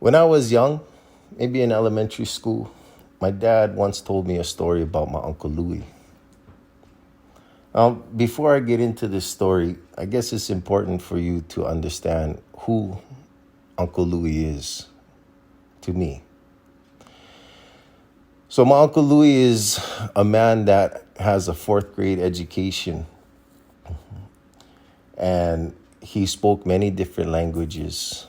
When I was young, maybe in elementary school, my dad once told me a story about my Uncle Louie. Before I get into this story, I guess it's important for you to understand who Uncle Louie is to me. So my Uncle Louie is a man that has a fourth grade education, and he spoke many different languages,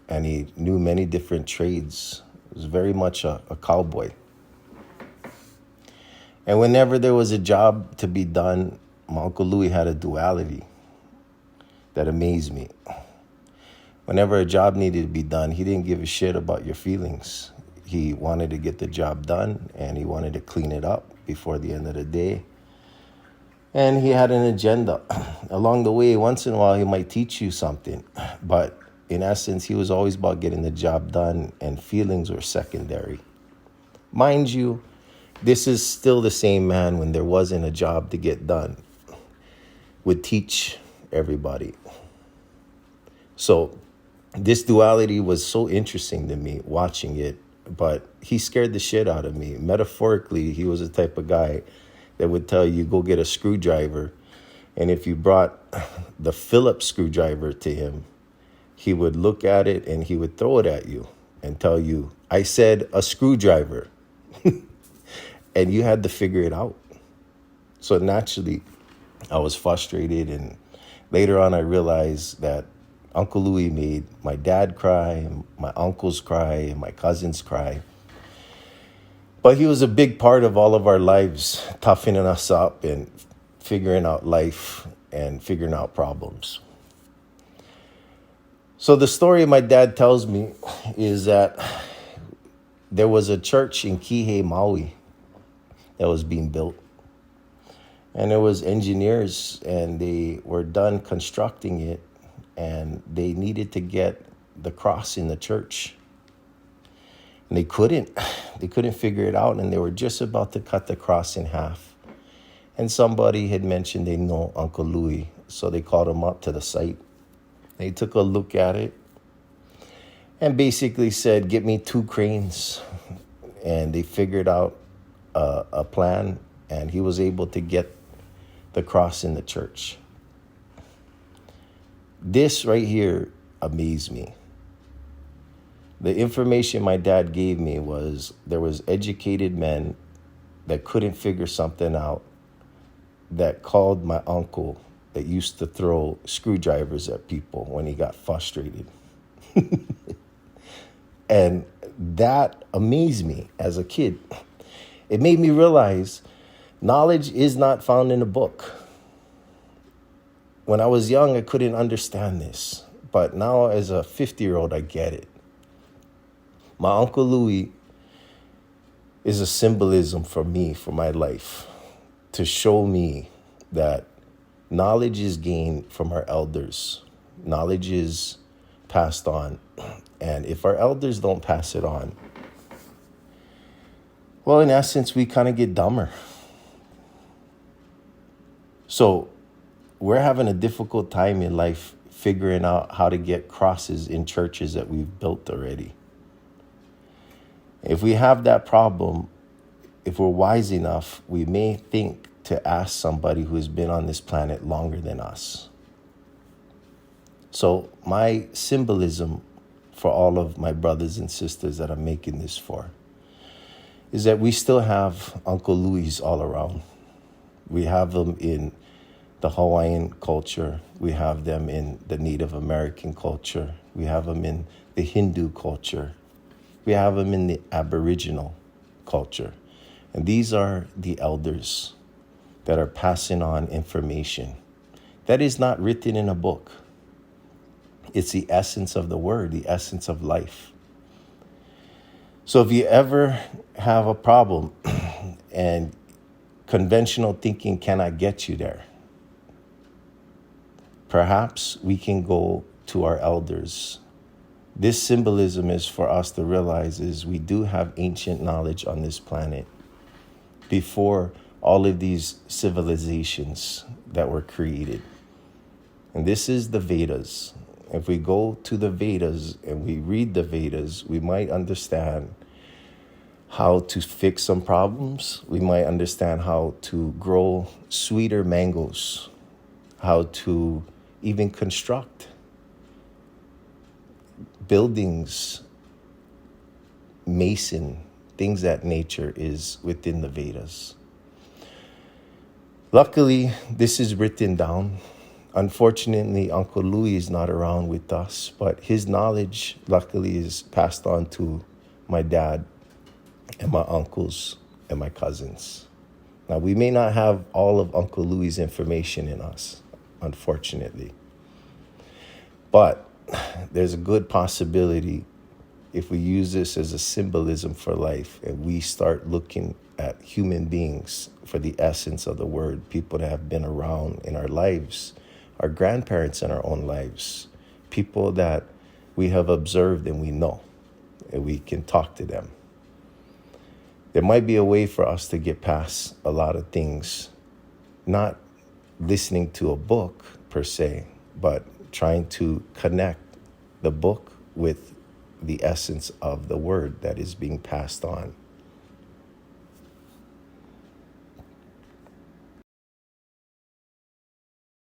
and he knew many different trades. He was very much a cowboy. And whenever there was a job to be done, my Uncle Louie had a duality that amazed me. Whenever a job needed to be done, he didn't give a shit about your feelings. He wanted to get the job done, and he wanted to clean it up before the end of the day. And he had an agenda. Along the way, once in a while, he might teach you something. But in essence, he was always about getting the job done, and feelings were secondary. Mind you, this is still the same man when there wasn't a job to get done, would teach everybody. So this duality was so interesting to me watching it, but he scared the shit out of me. Metaphorically, he was the type of guy that would tell you, go get a screwdriver. And if you brought the Phillips screwdriver to him, he would look at it and he would throw it at you and tell you, I said a screwdriver. And you had to figure it out. So naturally, I was frustrated. And later on, I realized that Uncle Louie made my dad cry, my uncles cry, my cousins cry. But he was a big part of all of our lives, toughening us up and figuring out life and figuring out problems. So the story my dad tells me is that there was a church in Kihei, Maui, that was being built. And there was engineers, and they were done constructing it, and they needed to get the cross in the church. And they couldn't figure it out, and they were just about to cut the cross in half. And somebody had mentioned they know Uncle Louie, so they called him up to the site. They took a look at it and basically said, get me 2 cranes. And they figured out a plan, and he was able to get the cross in the church. This right here amazed me. The information my dad gave me was there was educated men that couldn't figure something out that called my uncle that used to throw screwdrivers at people when he got frustrated. And that amazed me as a kid. It made me realize knowledge is not found in a book. When I was young, I couldn't understand this. But now as a 50-year-old, I get it. My Uncle Louie is a symbolism for me, for my life, to show me that knowledge is gained from our elders. Knowledge is passed on. And if our elders don't pass it on, well, in essence, we kind of get dumber. So we're having a difficult time in life figuring out how to get crosses in churches that we've built already. If we have that problem, if we're wise enough, we may think to ask somebody who has been on this planet longer than us. So my symbolism for all of my brothers and sisters that I'm making this for is that we still have Uncle Louie's all around. We have them in the Hawaiian culture. We have them in the Native American culture. We have them in the Hindu culture. We have them in the Aboriginal culture. And these are the elders that are passing on information that is not written in a book. It's the essence of the word, the essence of life. So if you ever have a problem and conventional thinking cannot get you there, perhaps we can go to our elders. This symbolism is for us to realize is we do have ancient knowledge on this planet before all of these civilizations that were created. And this is the Vedas. If we go to the Vedas and we read the Vedas, we might understand how to fix some problems. We might understand how to grow sweeter mangoes, how to even construct buildings, mason, things that nature is within the Vedas. Luckily, this is written down. Unfortunately, Uncle Louie is not around with us, but his knowledge, luckily, is passed on to my dad and my uncles and my cousins. Now, we may not have all of Uncle Louie's information in us, unfortunately. But there's a good possibility if we use this as a symbolism for life and we start looking at human beings for the essence of the word, people that have been around in our lives, our grandparents in our own lives, people that we have observed and we know, and we can talk to them. There might be a way for us to get past a lot of things, not listening to a book per se, but trying to connect the book with the essence of the word that is being passed on.